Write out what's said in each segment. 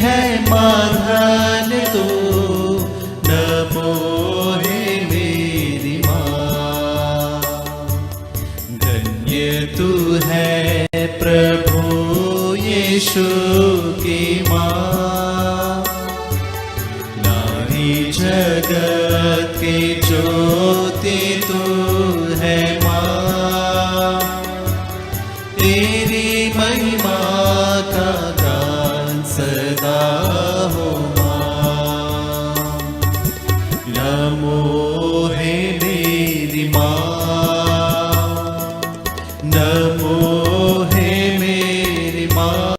है माधन तू, नमो हे मेरी माँ। धन्य तू है प्रभु यीशु की माँ, नारी जगत की ज्योति तू है माँ। तेरी महिमा का गान सदा हो माँ। नमो हे मेरी माँ, नमो हे मेरी माँ।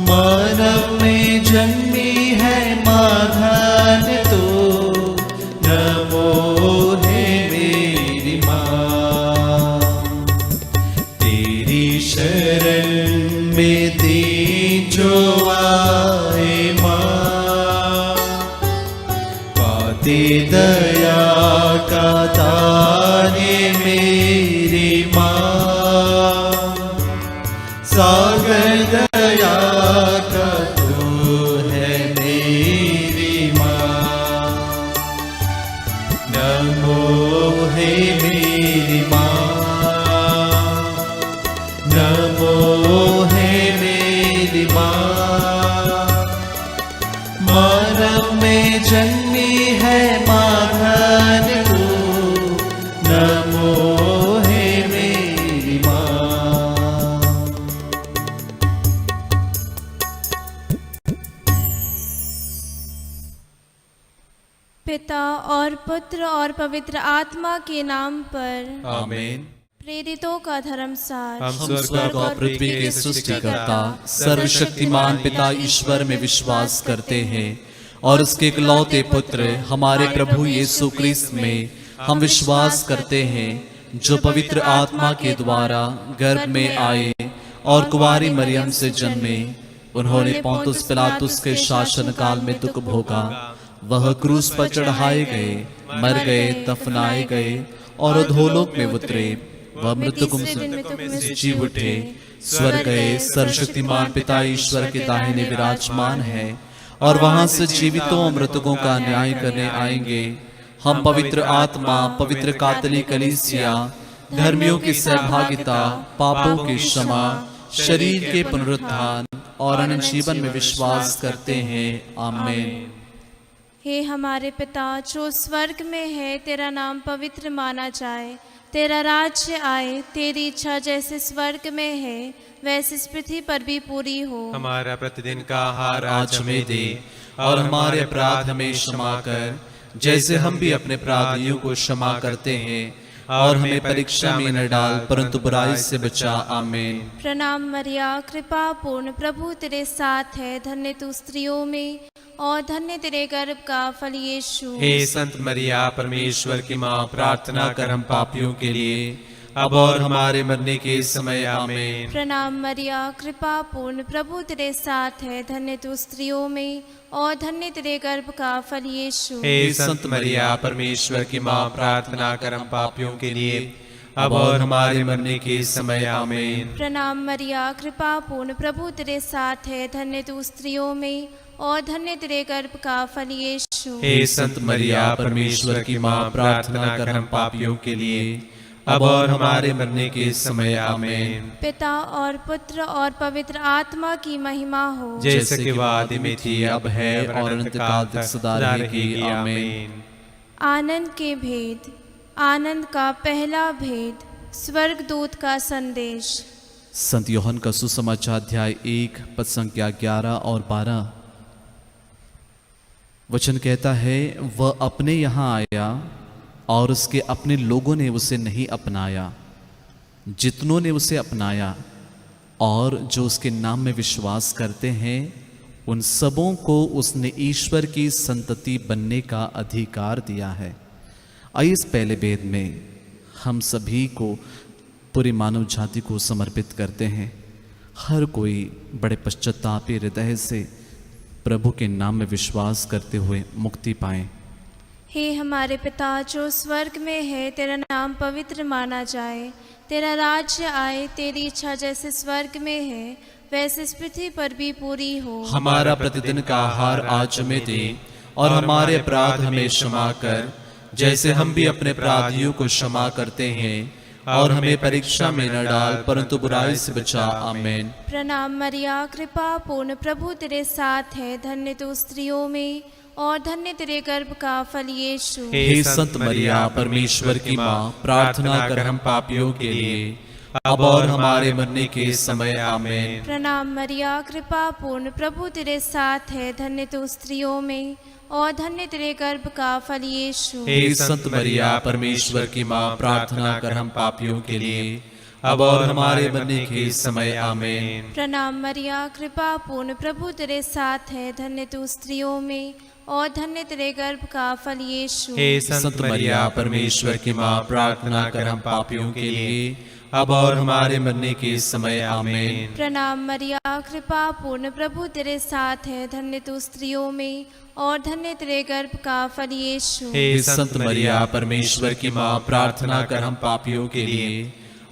मानव में जन्मी है माधन तो, नमो हे मेरी माँ। तेरी शरण में दीन जो आए माँ, पाते दया का ताने मेरी माँ। सागर दया का तू है मेरी माँ। नमो हे मेरी माँ, नमो हे मेरी माँ। मानव में जन्मी है माधन तू, नमो हे मेरी माँ। पिता और पुत्र और पवित्र आत्मा के नाम पर आमीन। प्रेरितों का धर्मसार। हम स्वर्ग और पृथ्वी के सृष्टिकर्ता सर्वशक्तिमान पिता ईश्वर में विश्वास करते हैं और उसके इकलौते पुत्र हमारे प्रभु यीशु क्रिस्त में हम विश्वास करते हैं, जो पवित्र आत्मा के द्वारा गर्भ में आए और कुंवारी मरियम से जन्मे। उन्होंने पोंतुस पिलातुस के शासन काल में दुख भोगा, वह क्रूस पर चढ़ाए गए, मर गए, दफनाए गए और अधोलोक में उतरे। वह मृतकों से जी उठे, स्वर्ग गए, सर्वशक्तिमान पिता ईश्वर के दाहिने विराजमान है और वहां से जीवितों और मृतकों का न्याय करने आएंगे। हम पवित्र आत्मा, पवित्र कातली कलीसिया, धर्मियों की सहभागिता, पापों की क्षमा, शरीर के पुनरुत्थान और अनंत जीवन में विश्वास करते हैं। आमीन। हे हमारे पिता जो स्वर्ग में है, तेरा नाम पवित्र माना जाए। तेरा राज्य आए, तेरी इच्छा जैसे स्वर्ग में है वैसे इस पृथ्वी पर भी पूरी हो। हमारा प्रतिदिन का आहार आज हमें दे और हमारे अपराध हमें क्षमा कर, जैसे हम भी अपने अपराधियों को क्षमा करते हैं। और हमें परीक्षा में न डाल, परंतु बुराई से बचा। आमीन। प्रणाम मरिया, कृपा पूर्ण, प्रभु तेरे साथ है। धन्य तू स्त्रियों में और धन्य तेरे गर्भ का फल यीशु। हे संत मरिया, परमेश्वर की माँ, प्रार्थना कर हम पापियों के लिए, अब और हमारे मरने के समय। आमीन। प्रणाम मरिया, कृपा पूर्ण, प्रभु तेरे साथ है। धन्य तू स्त्रियों में और धन्य तेरे गर्भ का फल यीशु। हे संत मरिया, परमेश्वर की माँ, प्रार्थना कर हम पापियों के लिए, अब और हमारे मरने के समय। आमीन। प्रणाम मरिया, कृपा पूर्ण, प्रभु तेरे साथ है। धन्य तू स्त्रियों में और धन्य तेरे गर्भ का फल यीशु। हे संत मरिया, परमेश्वर की माँ, प्रार्थना कर हम पापियों के लिए, अब और हमारे मरने के समय। आमीन। पिता और पुत्र और पवित्र आत्मा की महिमा हो, जैसे कि वह आदि में थी, अब है और अनंत काल तक सदा रहेगी। आमीन। आनंद के भेद। आनंद का पहला भेद, स्वर्गदूत का संदेश। संत यूहन्ना का सुसमाचार अध्याय 1 पद संख्या 11 और 12। वचन कहता है, वह अपने यहाँ आया और उसके अपने लोगों ने उसे नहीं अपनाया। जितनों ने उसे अपनाया और जो उसके नाम में विश्वास करते हैं, उन सबों को उसने ईश्वर की संतति बनने का अधिकार दिया है। आइए इस पहले भेद में हम सभी को, पूरी मानव जाति को समर्पित करते हैं। हर कोई बड़े पश्चातापी हृदय से प्रभु के नाम में विश्वास करते हुए मुक्ति पाएं। हे हमारे पिता जो स्वर्ग में है, तेरा नाम पवित्र माना जाए। तेरा राज्य आए, तेरी इच्छा जैसे स्वर्ग में है वैसे इस पृथ्वी पर भी पूरी हो। हमारा प्रतिदिन का आहार आज हमें दे, और हमारे अपराध हमें क्षमा कर, जैसे हम भी अपने अपराधियों को क्षमा करते हैं, और हमें परीक्षा में न डाल, परंतु बुराई से बचा। आमीन। प्रणाम मरिया, कृपा पूर्ण, प्रभु तेरे साथ है, धन्य तू स्त्रियों में और धन्य तेरे गर्भ का फल यीशु। हे संत मरिया, परमेश्वर की माँ, प्रार्थना कर हम पापियों के लिए, अब और हमारे मरने के समय। आमीन। प्रणाम मरिया, कृपा पूर्ण, प्रभु तेरे साथ है, धन्य तू स्त्रियों में और धन्य तेरे गर्भ का फल यीशु। हे संत मरिया, परमेश्वर की माँ, प्रार्थना कर हम पापियों के लिए, अब और हमारे मरने के समय। आमीन। प्रणाम मरिया, कृपा पूर्ण, प्रभु तेरे साथ है, धन्य तू स्त्रियों में और धन्य तेरे गर्भ का फल यीशु। हे संत मरिया, परमेश्वर की माँ, प्रार्थना कर हम पापियों के लिए, अब और हमारे मरने के समय। आमीन। प्रणाम मरिया, कृपा पूर्ण, प्रभु तेरे साथ है, धन्य तू स्त्रियों में और धन्य तेरे गर्भ का फल यीशु। हे संत मरिया, परमेश्वर की माँ, प्रार्थना कर हम पापियों के लिए,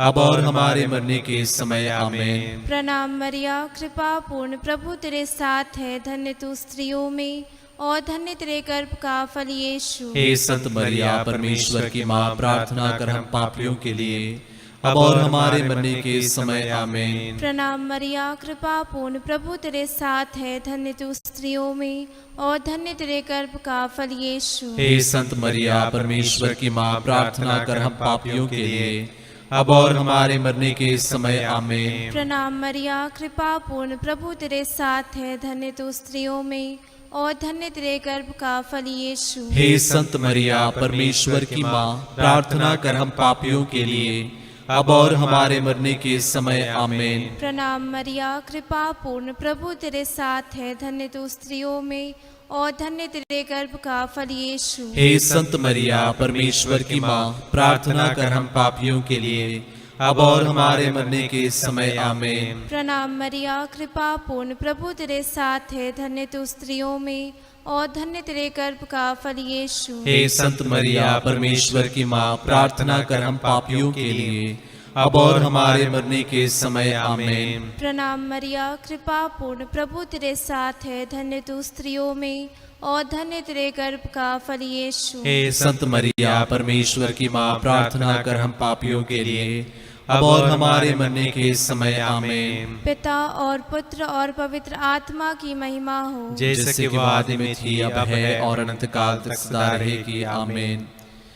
अब और हमारे मरने के समय। आमीन। प्रणाम मरिया, कृपा पूर्ण, प्रभु तेरे साथ है, धन्य तू स्त्रियों में और धन्य तेरे गर्भ का फल यीशु। हे संत मरिया, परमेश्वर की माँ, प्रार्थना कर हम पापियों के लिए, अब और हमारे मरने के समय। आमीन। प्रणाम मरिया, कृपा पूर्ण, प्रभु तेरे साथ है, धन्य तू स्त्रियों में और धन्य तेरे गर्भ का फल यीशु। हे संत मरिया, परमेश्वर की माँ, प्रार्थना कर हम पापियों के लिए, अब और हमारे मरने के समय। आमीन। प्रणाम मरिया, कृपा पूर्ण, प्रभु तेरे साथ है, धन्य तू स्त्रियों में और धन्य तेरे गर्भ का फल यीशु। हे संत मरिया, परमेश्वर की माँ, प्रार्थना कर हम पापियों के लिए, अब और हमारे मरने के समय। आमीन। प्रणाम मरिया, कृपा पूर्ण, प्रभु तेरे साथ है, धन्य तू स्त्रियों में और धन्य तेरे गर्भ का फल यीशु। हे संत मरिया, परमेश्वर की माँ, प्रार्थना कर हम पापियों के लिए, अब और हमारे मरने के समय। आमीन। प्रणाम मरिया, कृपा पूर्ण, प्रभु तेरे साथ है, धन्य तू स्त्रियों में और धन्य तेरे गर्भ का फल यीशु। हे संत मरिया, परमेश्वर की माँ, प्रार्थना कर हम पापियों के लिए, अब और हमारे मरने के समय। आमीन। प्रणाम मरिया, कृपा पूर्ण, प्रभु तेरे साथ है, धन्य तू स्त्रियों में और धन्य तेरे गर्भ का फल यीशु। हे संत मरिया, परमेश्वर की माँ, प्रार्थना कर हम पापियों के लिए, अब और हमारे मरने के समय। आमीन। पिता और पुत्र और पवित्र आत्मा की महिमा हो, जैसे कि वो आदि में थी, अब है और अनंत काल तक सदा रहेगी। आमीन।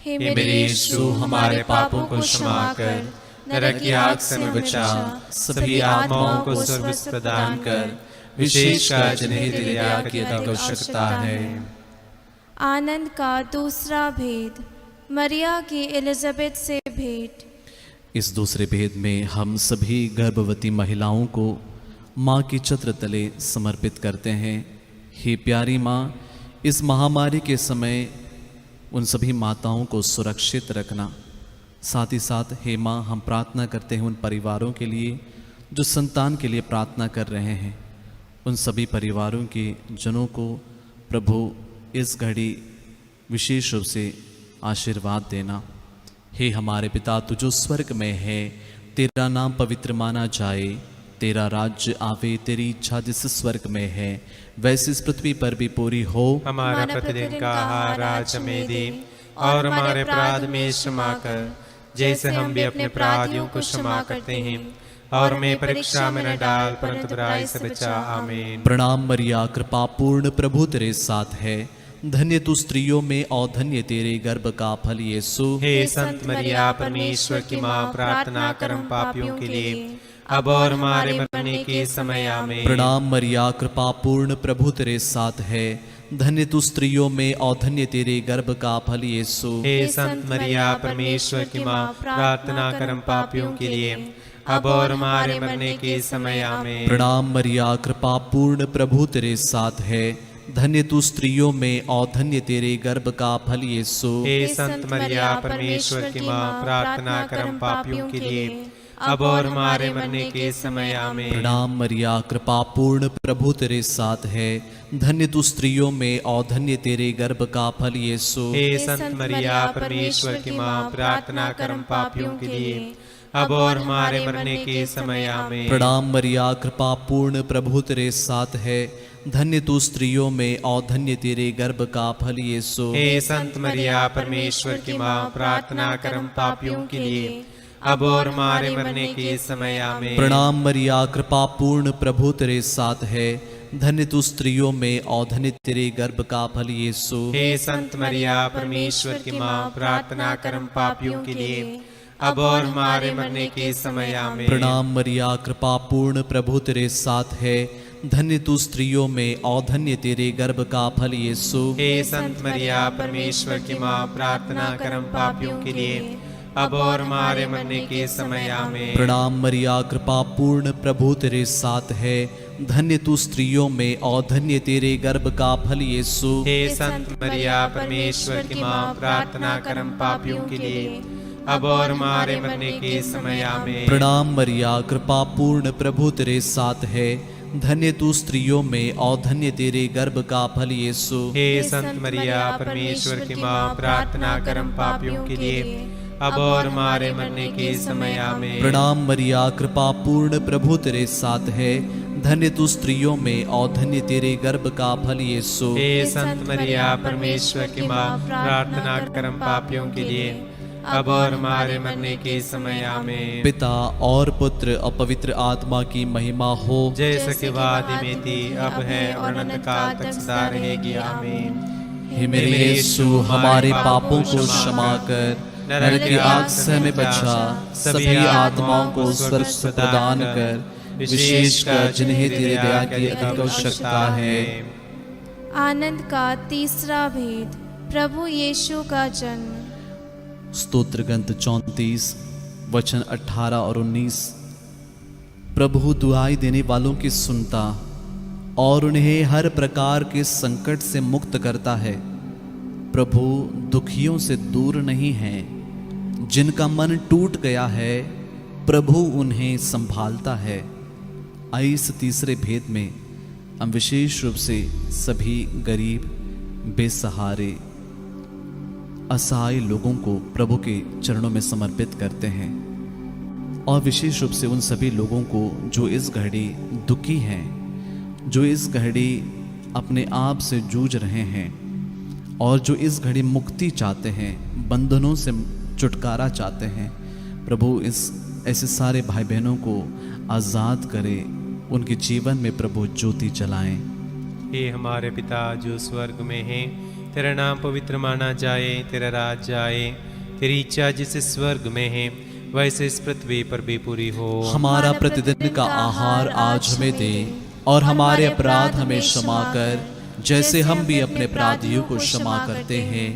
हे मेरे यीशु, हमारे पापों को क्षमा कर, नरक की आग से हमें बचा, सभी आत्माओं को स्वर्ग प्रदान कर, विशेषकर जिन्हें तेरी दया की आवश्यकता है। आनंद का दूसरा भेद, मरिया की एलिजाबेथ से भेंट। इस दूसरे भेद में हम सभी गर्भवती महिलाओं को माँ के छत्र तले समर्पित करते हैं। हे प्यारी माँ, इस महामारी के समय उन सभी माताओं को सुरक्षित रखना। साथ ही साथ हे माँ, हम प्रार्थना करते हैं उन परिवारों के लिए जो संतान के लिए प्रार्थना कर रहे हैं। उन सभी परिवारों के जनों को प्रभु इस घड़ी विशेष रूप से आशीर्वाद देना। हे हमारे पिता, तू जो स्वर्ग में है, तेरा नाम पवित्र माना जाए, तेरा राज्य आवे, तेरी इच्छा जिस स्वर्ग में है वैसे इस पृथ्वी पर भी पूरी हो। हमारा प्रतिदिन का आहार आज हमें दे, और हमारे अपराध में क्षमा कर, जैसे हम भी अपने अपराधियों को क्षमा करते हैं, और हमें परीक्षा में न डाल, परंतु बुराई से बचा। आमीन। प्रणाम मरिया, कृपा पूर्ण, प्रभु तेरे साथ है, धन्य तू स्त्रियों में और धन्य तेरे गर्भ का फल यीशु। हे संत मरिया, परमेश्वर की माँ, प्रार्थना कर हम पापियों के लिए, अब और हमारे मरने के समय। आमीन। प्रणाम मरिया, कृपा पूर्ण, प्रभु तेरे साथ है, धन्य तू स्त्रियों में और धन्य तेरे गर्भ का फल यीशु। हे संत मरिया, परमेश्वर की माँ, प्रार्थना कर हम पापियों के लिए, अब और हमारे मरने के समय। आमीन। प्रणाम मरिया, कृपा पूर्ण, प्रभु तेरे साथ है, धन्य तू स्त्रियों में और धन्य तेरे गर्भ का फल यीशु। हे संत मरिया, परमेश्वर की माँ, प्रार्थना कर हम पापियों के लिए, अब और हमारे मरने के समय। आमीन। प्रणाम मरिया, कृपा पूर्ण, प्रभु तेरे साथ है, धन्य तू स्त्रियों में और धन्य तेरे गर्भ का फल यीशु। हे संत मरिया, परमेश्वर की माँ, प्रार्थना कर हम पापियों के लिए, अब और हमारे मरने के समय आमीन। प्रणाम मरिया, कृपा पूर्ण, प्रभु तेरे साथ है। धन्य तू स्त्रियों में और धन्य तेरे गर्भ का फल यीशु। हे संत मरिया, परमेश्वर की माँ, प्रार्थना कर हम पापियों के लिए, अब और हमारे मरने के समय आमीन। प्रणाम मरिया, कृपा पूर्ण, प्रभु तेरे साथ है। धन्य तू स्त्रियों में और धन्य तेरे गर्भ का फल यीशु। हे संत मरिया, परमेश्वर की माँ, प्रार्थना कर हम पापियों के लिए, अब और हमारे मरने के समय आमीन। प्रणाम मरिया, कृपा पूर्ण, प्रभु तेरे साथ है। धन्य तू स्त्रियों में और धन्य तेरे गर्भ का फल यीशु। हे संत मरिया, परमेश्वर की माँ, प्रार्थना कर हम पापियों के लिए, अब और हमारे मरने के समय आमीन। प्रणाम मरिया, कृपा पूर्ण, प्रभु तेरे साथ है। धन्य तू स्त्रियों में और धन्य तेरे गर्भ का फल यीशु। हे संत मरिया, परमेश्वर की माँ, प्रार्थना कर हम पापियों के लिए, अब और हमारे मरने के समय आमीन। प्रणाम मरिया, कृपा पूर्ण, प्रभु तेरे साथ है। धन्य तू स्त्रियों में और धन्य तेरे गर्भ का फल यीशु। हे संत मरिया, परमेश्वर की माँ, प्रार्थना कर हम पापियों के लिए, अब और हमारे मरने के समय आमीन। प्रणाम मरिया, कृपा पूर्ण, प्रभु तेरे साथ है। धन्य तू स्त्रियों में और धन्य तेरे गर्भ का फल यीशु। हे संत मरिया, परमेश्वर की माँ, प्रार्थना कर हम पापियों के लिए, अब और हमारे मरने के समय आमीन। पिता और पुत्र और पवित्र आत्मा की महिमा हो, जैसे कि वादी में थी, अब है और अनंत काल तक सदा रहेगी आमीन। हे मेरे यीशु, हमारे पापों को क्षमा कर, नरक की आग से हमें बचा, सभी आत्माओं को स्वर्ग प्रदान कर, विशेषकर जिन्हें तेरे दया की अधिक आवश्यकता है। आनंद का तीसरा भेद, प्रभु यीशु का जन्म। स्तोत्र ग्रंथ 34 वचन 18 और 19। प्रभु दुआई देने वालों की सुनता और उन्हें हर प्रकार के संकट से मुक्त करता है। प्रभु दुखियों से दूर नहीं है, जिनका मन टूट गया है प्रभु उन्हें संभालता है। आइए इस तीसरे भेद में हम विशेष रूप से सभी गरीब, बेसहारे, असहाय लोगों को प्रभु के चरणों में समर्पित करते हैं, और विशेष रूप से उन सभी लोगों को जो इस घड़ी दुखी हैं, जो इस घड़ी अपने आप से जूझ रहे हैं और जो इस घड़ी मुक्ति चाहते हैं, बंधनों से छुटकारा चाहते हैं। प्रभु इस ऐसे सारे भाई बहनों को आज़ाद करें, उनके जीवन में प्रभु ज्योति जलाएं। हे हमारे पिता जो स्वर्ग में है, तेरा नाम पवित्र माना जाए, तेरा राज्य आए, तेरी इच्छा जिसे स्वर्ग में है वैसे इस पृथ्वी पर भी पूरी हो। हमारा प्रतिदिन का आहार आज हमें दे, और हमारे अपराध हमें क्षमा कर, जैसे हम भी अपने अपराधियों को क्षमा करते हैं,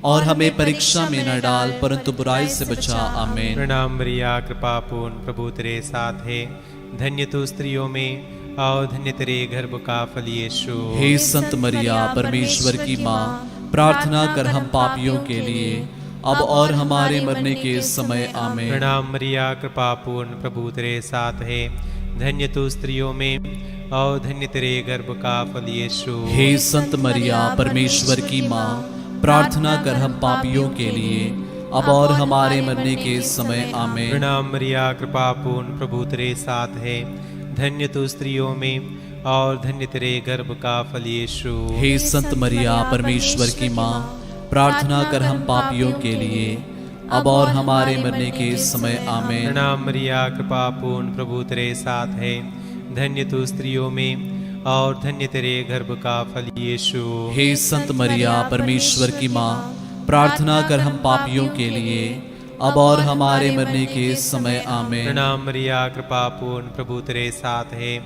और हमें परीक्षा में न डाल, परंतु बुराई से बचा। आमीन। प्रणाम मरिया, कृपा पूर्ण, प्रभु तेरे साथ है। धन्य तू स्त्रियों में और धन्य तेरे गर्भ का फल यीशु। हे संत मरिया, परमेश्वर की माँ, प्रार्थना कर हम पापियों के लिए, अब और हमारे मरने के समय। आमीन। प्रणाम मरिया, कृपा पूर्ण, प्रभु तेरे साथ है। धन्य तू स्त्रियों में और धन्य तेरे गर्भ का फल यीशु। हे संत मरिया, परमेश्वर की माँ, प्रार्थना कर हम पापियों के लिए, अब और हमारे मरने के समय। आमीन। प्रणाम मरिया, कृपा पूर्ण, प्रभु तेरे साथ है। धन्य तू स्त्रियों में और धन्य तेरे गर्भ का फल यीशु। हे संत मरिया, परमेश्वर की माँ, प्रार्थना कर हम पापियों के लिए, अब और हमारे मरने के समय। आमीन। प्रणाम मरिया, कृपा पूर्ण, प्रभु तेरे साथ है। धन्य तू स्त्रियों में और धन्य तेरे गर्भ का फल यीशु। हे संत मरिया, परमेश्वर की माँ, प्रार्थना कर हम पापियों के लिए, अब और हमारे मरने के समय। आमीन। प्रणाम मरिया, कृपा पूर्ण, प्रभु तेरे साथ है।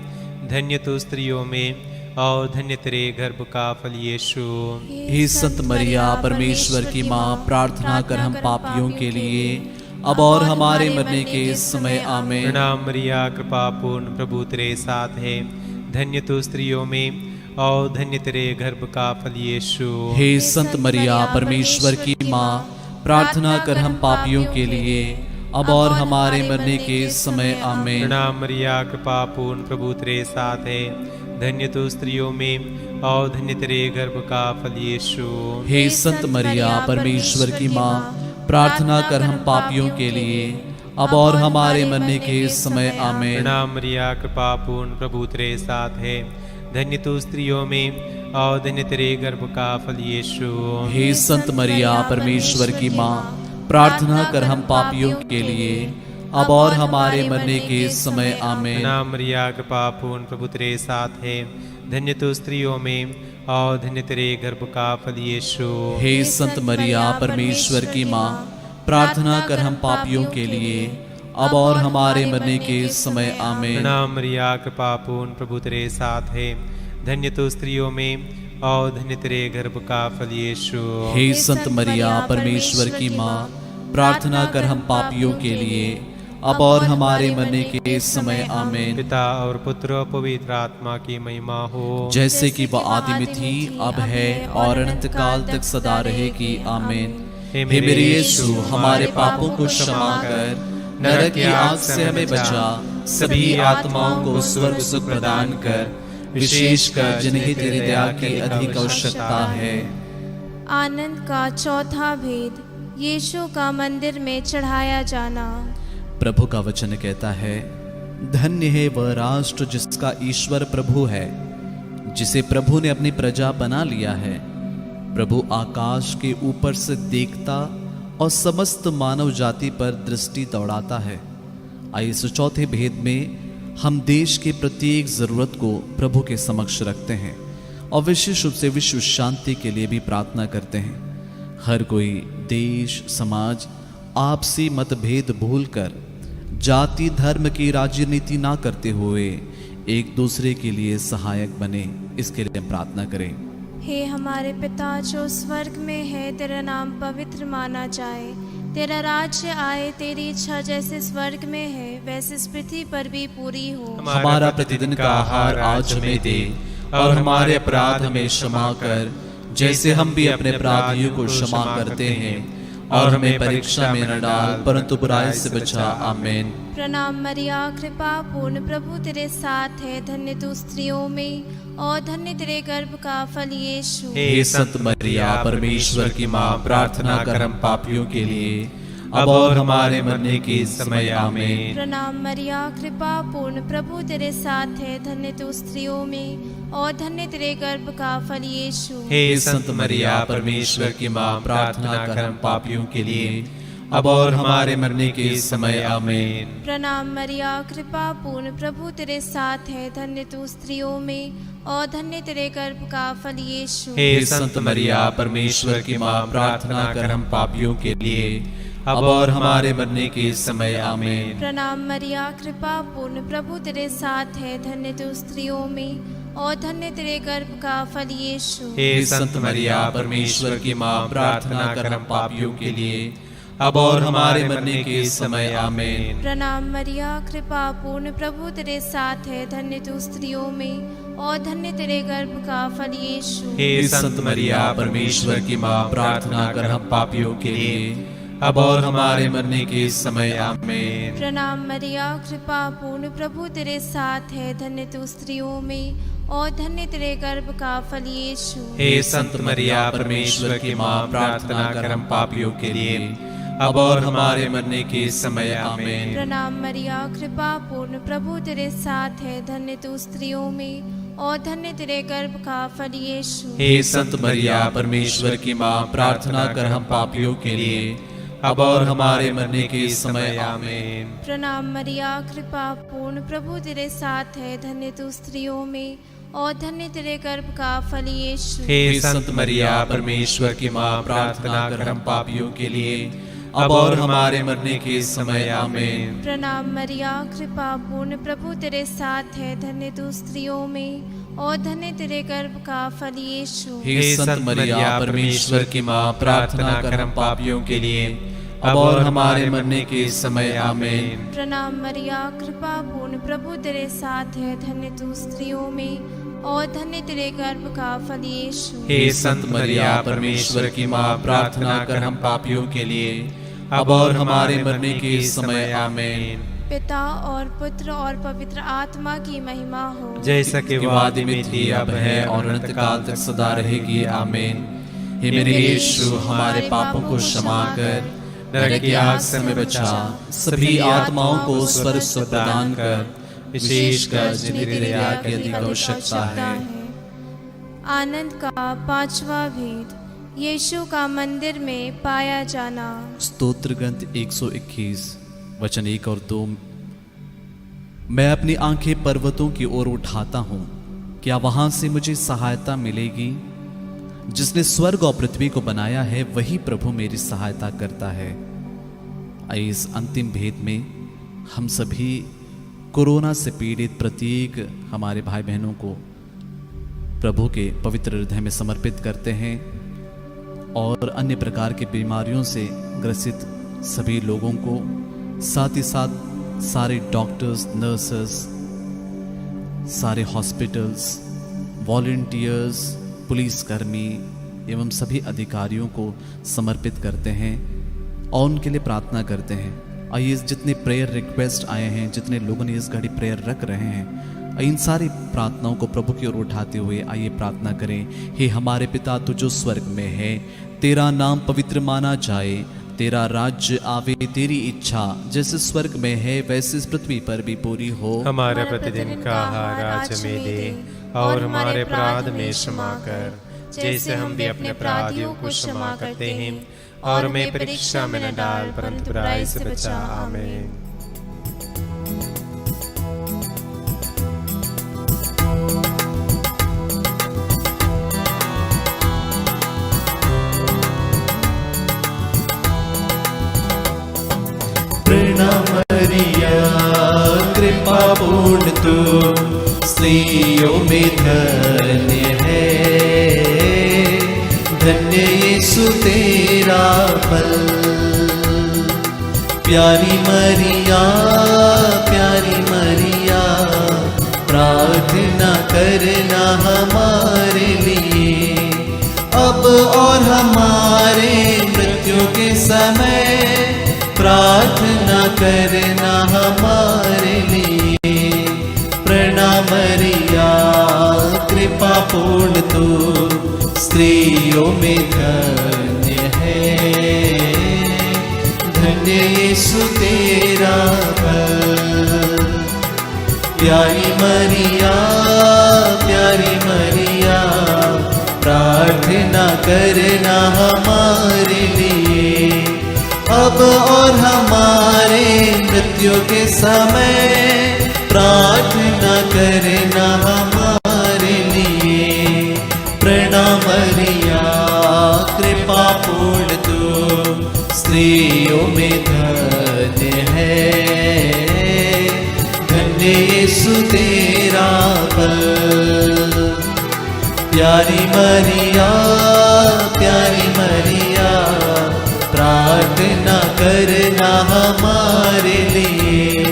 धन्य तू स्त्रियों में और धन्य तेरे गर्भ का फल यीशु। हे संत मरिया, परमेश्वर की माँ, प्रार्थना कर हम पापियों के लिए, अब और हमारे मरने के समय। आमीन। प्रणाम मरिया, कृपा पूर्ण, प्रभु तेरे साथ है। धन्य तू स्त्रियों में और धन्य तेरे गर्भ का फल यीशु। हे संत मरिया, परमेश्वर की माँ, प्रार्थना कर हम पापियों के लिए, अब और हमारे मरने के समय। आमीन। प्रणाम मरिया, कृपा पूर्ण, प्रभु तेरे साथ है। धन्य तू स्त्रियों में और धन्य तेरे गर्भ का फल यीशु। हे संत मरिया, परमेश्वर की माँ, प्रार्थना कर हम पापियों के लिए, अब और हमारे मरने के समय आमीन। प्रणाम मरिया, कृपा पूर्ण, प्रभु तेरे साथ है। धन्य तू स्त्रियों में और धन्य तेरे गर्भ का फल यीशु। हे संत मरिया परमेश्वर की माँ, प्रार्थना कर हम पापियों के लिए अब और हमारे मरने के समय आमीन। प्रणाम मरिया, कृपा पूर्ण, प्रभु तेरे साथ है। धन्य तू स्त्रियों में और धन्य तेरे गर्भ का फल यीशु। हे संत मरिया परमेश्वर की माँ, प्रार्थना कर हम पापियों के लिए अब और हमारे मरने के समय आमीन। प्रणाम मरिया, कृपा पूर्ण, प्रभु तेरे साथ है। धन्य तू स्त्रियों में और धन्य तेरे गर्भ का फल यीशु। हे संत मरिया परमेश्वर की माँ, प्रार्थना कर हम पापियों के लिए अब और हमारे मरने के समय आमीन। पिता और पुत्र और पवित्र आत्मा की महिमा हो, जैसे कि वह आदि में थी, अब है और अनंत काल तक सदा रहेगी आमीन। हे मेरे यीशु, हमारे पापों को क्षमा कर नरक की आग से हमें बचा, सभी आत्माओं को स्वर्ग सुख प्रदान कर, विशेषकर जिन्हें तेरी दया की अधिक आवश्यकता है। आनंद का चौथा भेद, यीशु का मंदिर में चढ़ाया जाना। प्रभु का वचन कहता है, धन्य है वह राष्ट्र जिसका ईश्वर प्रभु है, जिसे प्रभु ने अपनी प्रजा बना लिया है। प्रभु आकाश के ऊपर से देखता और समस्त मानव जाति पर दृष्टि दौड़ाता है। आइए इस चौथे भेद में हम देश की प्रत्येक जरूरत को प्रभु के समक्ष रखते हैं और विशेष रूप से विश्व शांति के लिए भी प्रार्थना करते हैं। हर कोई देश समाज आपसी मतभेद भूलकर जाति धर्म की राजनीति ना करते हुए एक दूसरे के लिए सहायक बने, इसके लिए प्रार्थना करें। हे हमारे पिता जो स्वर्ग में है, तेरा नाम पवित्र माना जाए, तेरा राज्य आए, तेरी इच्छा जैसे स्वर्ग में है वैसे इस पृथ्वी पर भी पूरी हो। हमारा प्रतिदिन का आहार आज हमें दे और हमारे अपराध हमें क्षमा कर, जैसे हम भी अपने अपराधियों को क्षमा करते हैं, और हमें परीक्षा में न डाल परंतु बुराई से बचा। आमीन। प्रणाम मरिया, कृपा पूर्ण, प्रभु तेरे साथ है। धन्य तू स्त्रियों में और धन्य तेरे गर्भ का फल यीशु। हे संत मरिया परमेश्वर की माँ, प्रार्थना कर हम पापियों के लिए अब और हमारे मरने के समय आमीन। प्रणाम मरिया, कृपा पूर्ण, प्रभु तेरे साथ है। धन्य तू स्त्रियों में और धन्य तेरे गर्भ का फल यीशु। हे संत मरिया परमेश्वर की माँ, प्रार्थना कर हम पापियों के लिए अब और हमारे मरने के समय आमीन। प्रणाम मरिया, कृपा पूर्ण, प्रभु तेरे साथ है। धन्य तू स्त्रियों में और धन्य तेरे गर्भ का फल यीशु। हे संत मरिया परमेश्वर की माँ, प्रार्थना कर हम पापियों के लिए अब और हमारे मरने के समय आमीन। प्रणाम मरिया, कृपा पूर्ण, प्रभु तेरे साथ है। धन्य तू स्त्रियों में और धन्य तेरे गर्भ का फल यीशु। हे संत मरिया परमेश्वर की माँ, प्रार्थना कर हम पापियों के लिए अब और हमारे मरने के समय आमीन। प्रणाम मरिया, कृपा पूर्ण, प्रभु तेरे साथ है। धन्य तू स्त्रियों में और धन्य तेरे गर्भ का फल यीशु। हे संत मरिया परमेश्वर की माँ, प्रार्थना कर हम पापियों के लिए अब और हमारे मरने के समय आमीन। प्रणाम मरिया, कृपा पूर्ण, प्रभु तेरे साथ है। धन्य तू स्त्रियों में और धन्य तेरे गर्भ का फल यीशु। हे संत मरिया परमेश्वर की माँ, प्रार्थना कर हम पापियों के लिए अब और हमारे मरने के समय आमीन। प्रणाम मरिया, कृपा पूर्ण, प्रभु तेरे साथ है। धन्य तू स्त्रियों में और धन्य तेरे गर्भ का फल यीशु। हे संत मरिया परमेश्वर की माँ, प्रार्थना कर हम पापियों के लिए अब और हमारे मरने के समय आमीन। प्रणाम मरिया, कृपा पूर्ण, प्रभु तेरे साथ है। धन्य तू स्त्रियों में और धन्य तेरे गर्भ का फल यीशु। हे संत मरिया परमेश्वर की माँ, प्रार्थना कर हम पापियों के लिए अब और हमारे मरने के समय आमीन। प्रणाम मरिया, कृपा पूर्ण, प्रभु तेरे साथ है। धन्य तू स्त्रियों में और धन्य तेरे गर्भ का फल यीशु। हे संत मरिया परमेश्वर की माँ, प्रार्थना कर हम पापियों के लिए अब और हमारे मरने के समय आमीन। प्रणाम मरिया, कृपा पूर्ण, प्रभु तेरे साथ है। धन्य तू स्त्रियों में और धन्य तेरे गर्भ का फल यीशु। हे संत मरिया परमेश्वर की माँ, प्रार्थना कर हम पापियों के लिए अब और हमारे मरने के समय आमीन। पिता और पुत्र और पवित्र आत्मा की महिमा हो, जैसा कि कि वादी में थी, अब है और अनंत काल तक सदा रहेगी आमीन। हे मेरे यीशु, हमारे पापों को क्षमा कर, नरक की आग से हमें बचा। सभी आत्माओं को स्वर्ग सुख प्रदान कर, विशेषकर जिन्हें तेरी दया की अधिक आवश्यकता है। आनंद का पांचवा भेद, यीशु का मंदिर में पाया जाना। स्तोत्र ग्रंथ 121 वचन 1 और 2। मैं अपनी आंखें पर्वतों की ओर उठाता हूँ, क्या वहां से मुझे सहायता मिलेगी? जिसने स्वर्ग और पृथ्वी को बनाया है वही प्रभु मेरी सहायता करता है। आइए इस अंतिम भेद में हम सभी कोरोना से पीड़ित प्रत्येक हमारे भाई बहनों को प्रभु के पवित्र हृदय में समर्पित करते हैं और अन्य प्रकार की बीमारियों से ग्रसित सभी लोगों को, साथ ही साथ सारे डॉक्टर्स, नर्सेस, सारे हॉस्पिटल्स, वॉलंटियर्स, पुलिसकर्मी एवं सभी अधिकारियों को समर्पित करते हैं और उनके लिए प्रार्थना करते हैं। आइए जितने प्रेयर रिक्वेस्ट आए हैं, जितने लोगों ने इस घड़ी प्रेयर रख रहे हैं, इन सारी प्रार्थनाओं को प्रभु की ओर उठाते हुए आइए प्रार्थना करें। हे हमारे पिता, तू जो स्वर्ग में है, तेरा नाम पवित्र माना जाए, तेरा राज्य आवे, तेरी इच्छा जैसे स्वर्ग में है वैसे इस पृथ्वी पर भी पूरी हो। हमारा प्रतिदिन का आहार आज हमें दे, और हमारे अपराध में क्षमा कर, जैसे हम भी अपने अपराधियों को क्षमा करते हैं, और हमें परीक्षा में न डाल, परंतु बुराई से बचा। आमीन। प्रणाम मरिया, कृपा पूर्ण तू स्त्रियों में धन्य है, धन्य यीशु तेरा फल। प्यारी मरिया, प्यारी मरिया, प्रार्थना करना हमारे लिए, अब और हमारे मृत्यु के समय प्रार्थना करना हमारे लिए। प्रणाम मरिया, कृपा पूर्ण तू स्त्रियों में धन्य है, धन्य यीशु तेरा फल। प्यारी मरिया, प्यारी मरिया, प्रार्थना करना हमारे लिए, अब और हमारे मृत्यु के समय प्रार्थना करना हमारे लिए। प्रणाम मरिया, कृपा पूर्ण तू स्त्रियों में धन्य है, धन्य यीशु तेरा फल। प्यारी मरिया, प्यारी मरिया, प्रार्थना करना हमारे लिए,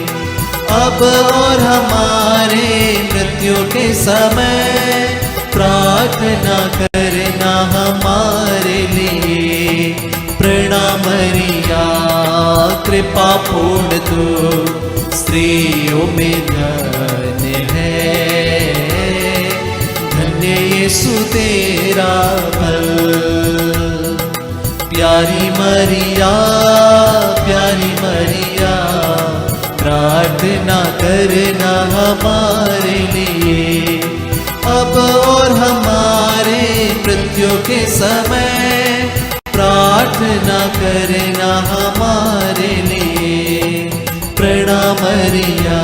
अब और हमारे मृत्यु के समय प्रार्थना करना हमारे लिए। प्रणाम मरिया, कृपा पूर्ण तू स्त्रियों में धन्य है, धन्य यीशु तेरा फल। प्यारी मरिया, प्यारी मरिया, प्रार्थना करना हमारे लिए, अब और हमारे मृत्यु के समय प्रार्थना करना हमारे लिए। प्रणाम मरिया,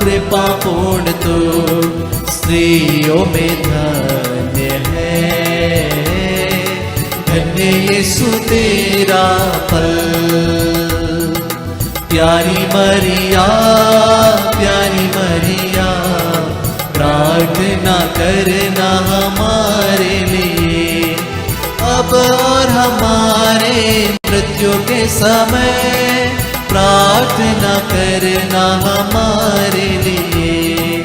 कृपा पूर्ण तू स्त्रियों में धन्य है, धन्य यीशु तेरा फल। प्यारी मरिया, प्यारी मरिया, प्रार्थना करना हमारे लिए, अब और हमारे मृत्यु के समय प्रार्थना करना हमारे लिए।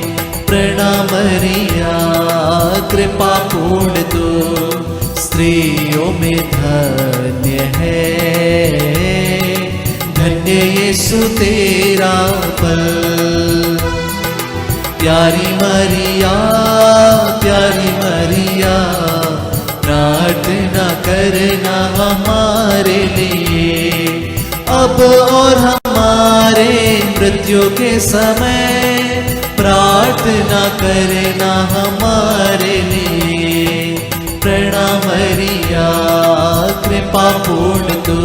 प्रणाम मरिया, कृपा पूर्ण तू स्त्रियों में धन्य है, धन्य यीशु तेरा फल। प्यारी मरिया, प्यारी मरिया, प्रार्थना करना हमारे लिए, अब और हमारे मृत्यु के समय प्रार्थना करना हमारे लिए। प्रणाम मरिया कृपा पूर्ण तू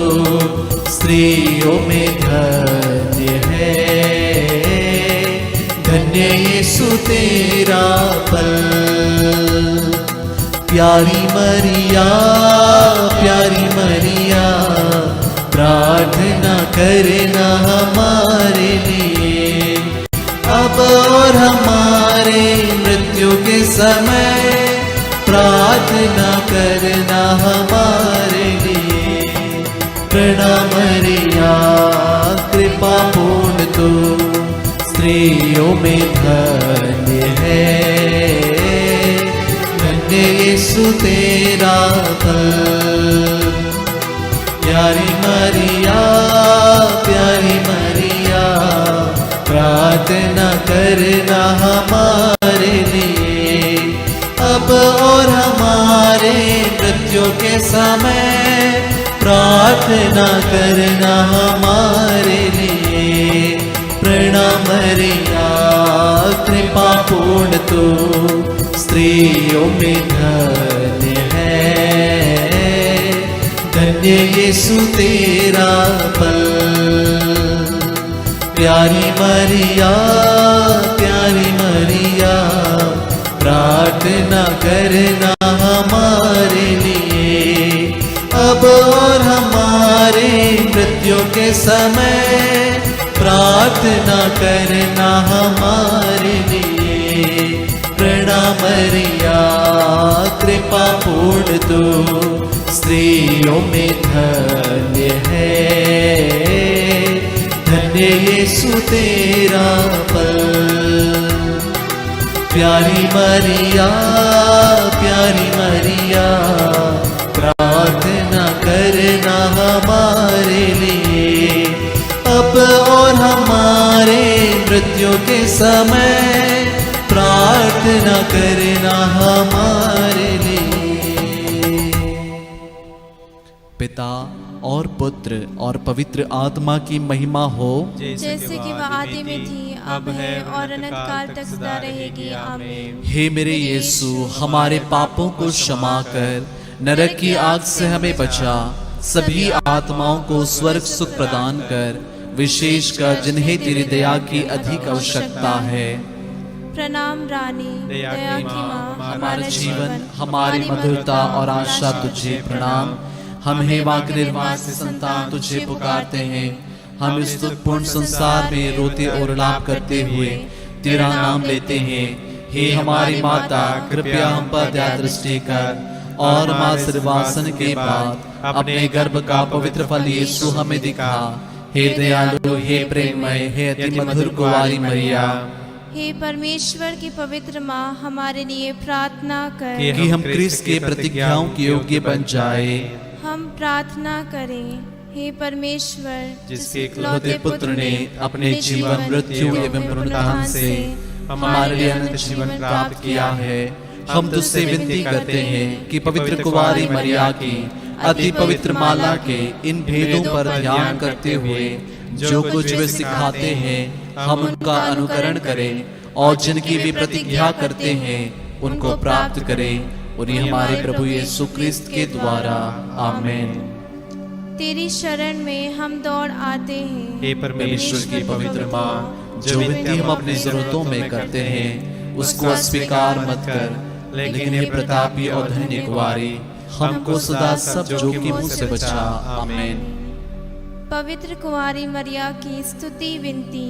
स्त्रियों में धन्य है, धन्य यीशु तेरा फल। प्यारी मरिया प्रार्थना करना हमारे लिए। अब और हमारे मृत्यु के समय प्रार्थना करना हमारे लिए। प्रणाम मरिया कृपा पूर्ण तू स्त्रियों में धन्य है, धन्य यीशु तेरा फल। प्यारी मरिया प्रार्थना करना हमारे लिए। अब और हमारे मृत्यु के समय प्रार्थना करना हमारे लिए। प्रणाम मरिया कृपा पूर्ण तू स्त्रियों में धन्य है, धन्य यीशु तेरा फल। प्यारी मरिया प्रार्थना करना हमारे लिए। अब और हमारे मृत्यु के समय प्रार्थना करना हमारे लिए। प्रणाम मरिया कृपा पूर्ण तू स्त्रियों में धन्य है, धन्य यीशु तेरा फल। प्यारी मरिया प्रार्थना करना हमारे लिए। अब और हमारे मृत्यु के समय प्रार्थना करना हमारे लिए। पिता और पुत्र और पवित्र आत्मा की महिमा हो, जैसे कि वह आदि में थी, अब है और अनंत काल तक सदा रहेगी। आमीन। हे मेरे यीशु, हमारे पापों को क्षमा कर, नरक की आग से हमें बचा, सभी आत्माओं को स्वर्ग सुख प्रदान कर, विशेषकर जिन्हें तेरी दया की अधिक आवश्यकता है। प्रणाम रानी, दया की माँ, हमारा जीवन, हमारी मधुरता और आशा तुझे प्रणाम। हम हे वाक निर्वास से संतान तुझे पुकारते हैं। हम इस दुखपूर्ण संसार में रोते और विलाप करते हुए तेरा नाम लेते हैं। हे हमारी माता, कृपया हम पर दया दृष्टि कर और माँ सिरवासन के बाद अपने गर्भ का पवित्र फल यीशु हमें दिखा। हे दयालु, हे प्रेममय, हे अति मधुर कुंवारी मरिया, हे परमेश्वर की पवित्र माँ, हमारे लिए प्रार्थना कर कि हम क्रिस्त के प्रतिज्ञाओं के योग्य बन जाए। हम प्रार्थना करें। हे परमेश्वर, जिसके इकलौते पुत्र ने अपने जीवन, मृत्यु एवं पुनरुत्थान से हमारे लिए अनंत जीवन प्राप्त किया है, हम तुझसे विनती करते हैं कि पवित्र कुंवारी मरिया की अति पवित्र माला के इन भेदों पर ध्यान करते हुए जो कुछ वे सिखाते हैं हम उनका अनुकरण करें, और जिनकी वे प्रतिज्ञा करते हैं उनको प्राप्त करें। उन्हीं हमारे प्रभु यीशु क्रिस्त के द्वारा। आमीन। तेरी शरण में हम दौड़ आते हैं। हे परमेश्वर की पवित्र माँ, जो विनती हम अपनी जरूरतों में करते हैं उसको अस्वीकार मत कर, लेकिन हे प्रतापी और धन्य कुंवारी, हमको सदा सब जोखिमों से बचा। आमीन। पवित्र कुंवारी मरिया की स्तुति विनती।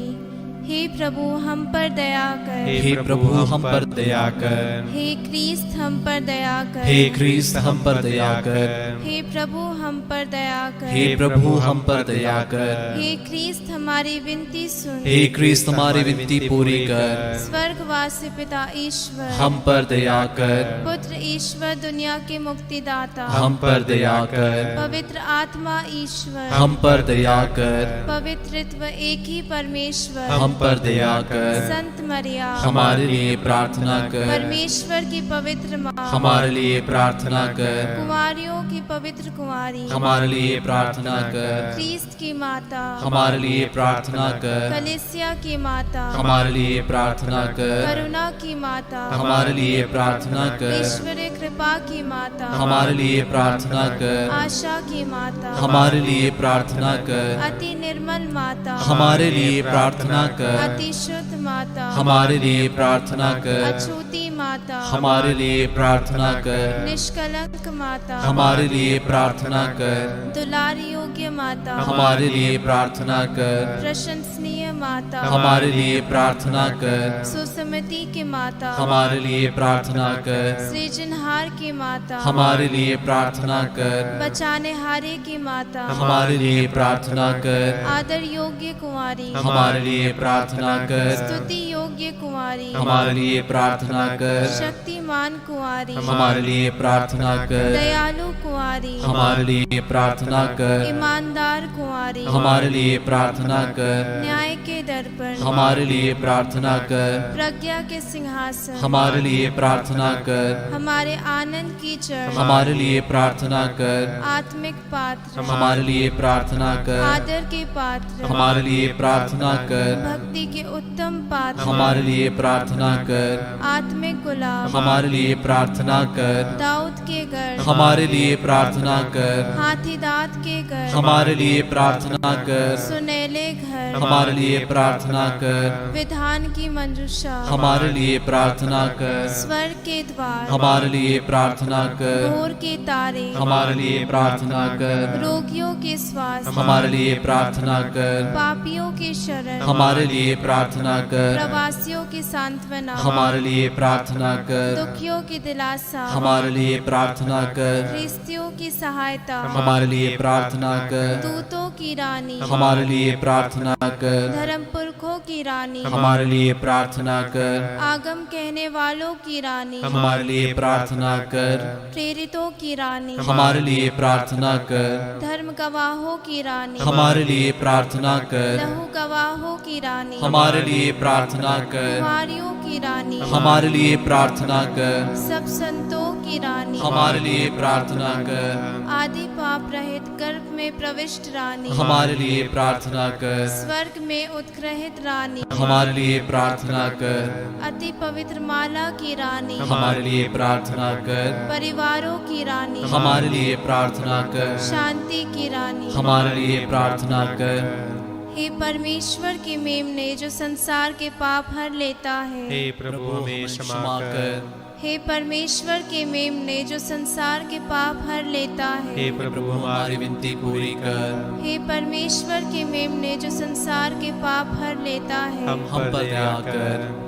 हे प्रभु हम पर दया कर। हे प्रभु हम पर दया कर। हे क्रिस्त हम पर दया कर। हे क्रिस्त हम पर दया कर। हे प्रभु हम पर दया कर। हे प्रभु हम पर दया कर। हे क्रिस्त हमारी विनती सुन। हे क्रिस्त हमारी विनती पूरी कर। स्वर्गवासी पिता ईश्वर हम पर दया कर। पुत्र ईश्वर दुनिया के मुक्तिदाता हम पर दया कर। पवित्र आत्मा ईश्वर हम पर दया कर। पवित्रत्व एक ही परमेश्वर हम पर दया कर। संत मरिया हमारे लिए प्रार्थना कर। परमेश्वर की पवित्र माँ हमारे लिए प्रार्थना कर। कुमारियों की पवित्र कुमारी हमारे लिए प्रार्थना कर। क्रिस्त की माता हमारे लिए प्रार्थना कर। कलीसिया की माता हमारे लिए प्रार्थना कर। करुणा की माता हमारे लिए प्रार्थना कर। ईश्वरीय कृपा की माता हमारे लिए प्रार्थना कर। आशा की माता हमारे लिए प्रार्थना कर। अति निर्मल माता हमारे लिए प्रार्थना कर। अति शुद्ध माता हमारे लिए प्रार्थना कर। अछूती माता हमारे लिए प्रार्थना कर। निष्कलंक माता हमारे लिए प्रार्थना कर। दुलारी योग्य माता हमारे लिए प्रार्थना कर। प्रशंसनीय माता हमारे लिए प्रार्थना कर। सुसमति की माता हमारे लिए प्रार्थना कर। सृजनहार की माता हमारे लिए प्रार्थना कर। बचाने हारे की माता हमारे लिए प्रार्थना कर। आदर योग्य कुंवारी हमारे लिए प्रार्थना कर। स्तुति योग्य कुंवारी हमारे लिए प्रार्थना कर। शक्तिमान कुंवारी हमारे लिए प्रार्थना कर। दयालु कुंवारी हमारे लिए प्रार्थना कर। ईमानदार कुंवारी हमारे लिए प्रार्थना कर। न्याय के दर्पण हमारे लिए प्रार्थना कर। प्रज्ञा के सिंहासन हमारे लिए प्रार्थना कर। हमारे आनंद की जड़ हमारे लिए प्रार्थना कर। आत्मिक पात्र हमारे लिए प्रार्थना कर। आदर के पात्र हमारे लिए प्रार्थना कर। भक्ति के उत्तम पात्र हमारे लिए प्रार्थना कर। आत्मिक गुलाब हमारे लिए प्रार्थना कर। दाऊद के गढ़ हमारे लिए प्रार्थना कर। हाथी दांत के गढ़ हमारे लिए प्रार्थना कर। सुनहले घर हमारे लिए प्रार्थना कर। विधान की मंजूषा हमारे लिए प्रार्थना कर। स्वर्ग के द्वार हमारे लिए प्रार्थना कर। भोर के तारे हमारे लिए प्रार्थना कर। रोगियों के स्वास्थ्य हमारे लिए प्रार्थना कर। पापियों की शरण हमारे लिए प्रार्थना कर। प्रवासियों की सांत्वना हमारे लिए प्रार्थना कर। दुखियों की दिलासा हमारे लिए प्रार्थना कर। ख्रिस्तियों की सहायता हमारे लिए प्रार्थना कर। दूतों की रानी हमारे लिए प्रार्थना कर। धर्म पुरखों की रानी हमारे लिए प्रार्थना कर। आगम कहने वालों की रानी हमारे लिए प्रार्थना कर। प्रेरितों की रानी हमारे लिए प्रार्थना कर। धर्म गवाहों की रानी हमारे लिए प्रार्थना कर। लहू गवाहों की रानी हमारे लिए प्रार्थना कर। कुमारियों की रानी हमारे लिए प्रार्थना कर। सब संतों की रानी हमारे लिए प्रार्थना कर। आदि पाप रहित गर्भ में प्रविष्ट रानी हमारे लिए प्रार्थना कर। स्वर्ग में उत्ग्रहित रानी हमारे लिए प्रार्थना कर। अति पवित्र माला की रानी हमारे लिए प्रार्थना कर। परिवारों की रानी हमारे लिए प्रार्थना कर। शांति की रानी हमारे लिए प्रार्थना कर। हे परमेश्वर के मेमने जो संसार के पाप हर लेता है हे प्रभु हमें क्षमा कर। हे परमेश्वर के मेमने जो संसार के पाप हर लेता है हे प्रभु हमारी विनती पूरी कर। हे परमेश्वर के मेमने जो संसार के पाप हर लेता है हम पर दया कर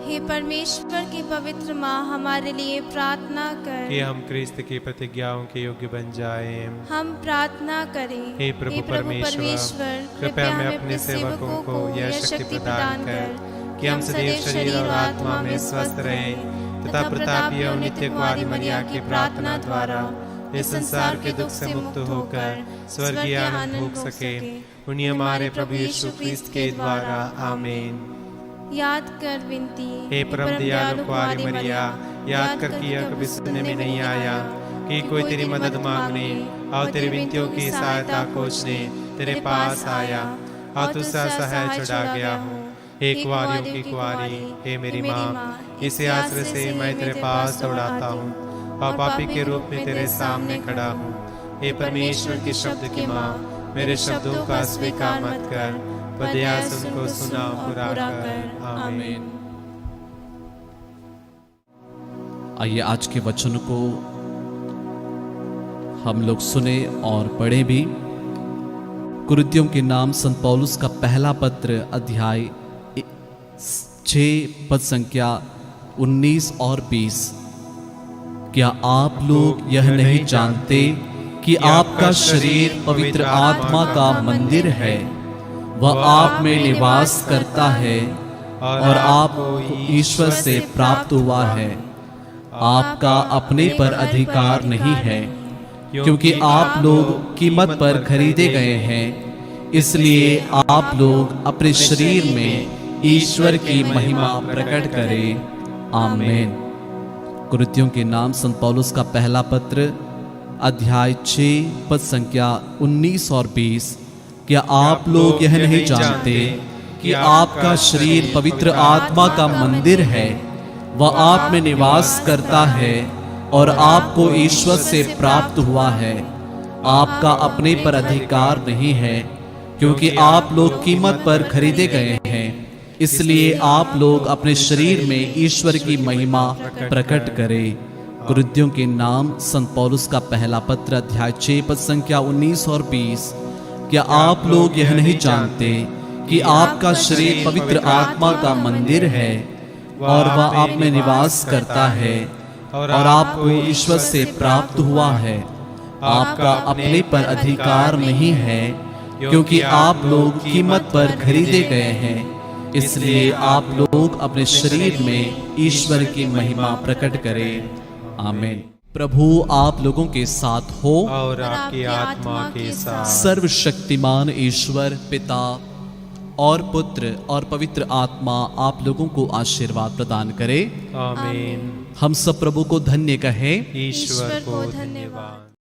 हे परमेश्वर की पवित्र माँ हमारे लिए प्रार्थना कर कि हम क्रिस्त की प्रतिज्ञाओं के योग्य बन जाएं। हम प्रार्थना करें हे प्रभु परमेश्वर, कृपया हमें अपने सेवकों को यह शक्ति प्रदान कर कि हम सदैव शरीर और आत्मा में स्वस्थ रहें तथा प्रतापी और नित्य कुमारी मरिया की प्रार्थना द्वारा इस संसार के दुख से मुक्त होकर स्वर्गीय आनंद भोग सके। उन्हीं हमारे प्रभु यीशु क्रिस्त के द्वारा आमीन। याद कर विनती हे परम दयालु कुमारी मरिया, याद कर कि यह कभी सुनने में नहीं आया कि कोई तेरी मदद मांगने और तेरी विनतियों की सहायता खोजने तेरे पास आया और तुझसे असहाय चढ़ा गया हूँ। हे कुंवारियों की कुंवारी, हे मेरी माँ, इसी आश्रय से मैं तेरे पास दौड़ाता हूँ और पापी के रूप में तेरे सामने खड़ा हूँ। हे परमेश्वर के शब्द की माँ, मेरे शब्दों का स्वीकार मत कर, पर दया से उनको सुना पूरा कर। आमीन। आइए आज के वचन को हम लोग सुने और पढ़े भी। कुरिन्थियों के नाम संत पौलुस का पहला पत्र अध्याय 6 पद संख्या 19 और 20। क्या आप लोग यह नहीं जानते कि आपका शरीर पवित्र आत्मा का मंदिर है, वह आप में निवास करता है और आपको ईश्वर से प्राप्त हुआ है। आपका अपने पर अधिकार नहीं है, क्योंकि आप लोग कीमत पर खरीदे गए हैं। इसलिए आप लोग अपने शरीर में ईश्वर की महिमा प्रकट करे। आमीन। कुरिन्थियों के नाम संत पौलुस का पहला पत्र अध्याय 6 पद संख्या 19 और 20। क्या आप लोग यह नहीं जानते कि आपका शरीर पवित्र आत्मा का मंदिर है, वह आप में निवास करता है और आपको ईश्वर से प्राप्त हुआ है। आपका अपने पर अधिकार नहीं है, क्योंकि आप लोग कीमत पर खरीदे गए हैं। इसलिए आप लोग अपने शरीर में ईश्वर की महिमा प्रकट करें। कुरिन्थियों के नाम संत पौलुस का पहला पत्र अध्याय 6 पद संख्या 19 और 20। क्या आप लोग यह नहीं जानते कि आपका शरीर पवित्र आत्मा का मंदिर है और वह आप में निवास करता है और आपको ईश्वर से प्राप्त हुआ है। आपका अपने पर अधिकार नहीं है, क्योंकि आप लोग कीमत पर खरीदे गए हैं। इसलिए आप लोग अपने शरीर में ईश्वर की महिमा प्रकट करें। आमीन। प्रभु आप लोगों के साथ हो और आपकी आत्मा के साथ। सर्वशक्तिमान ईश्वर पिता और पुत्र और पवित्र आत्मा आप लोगों को आशीर्वाद प्रदान करे। आमीन। हम सब प्रभु को धन्य कहें। ईश्वर को धन्यवाद।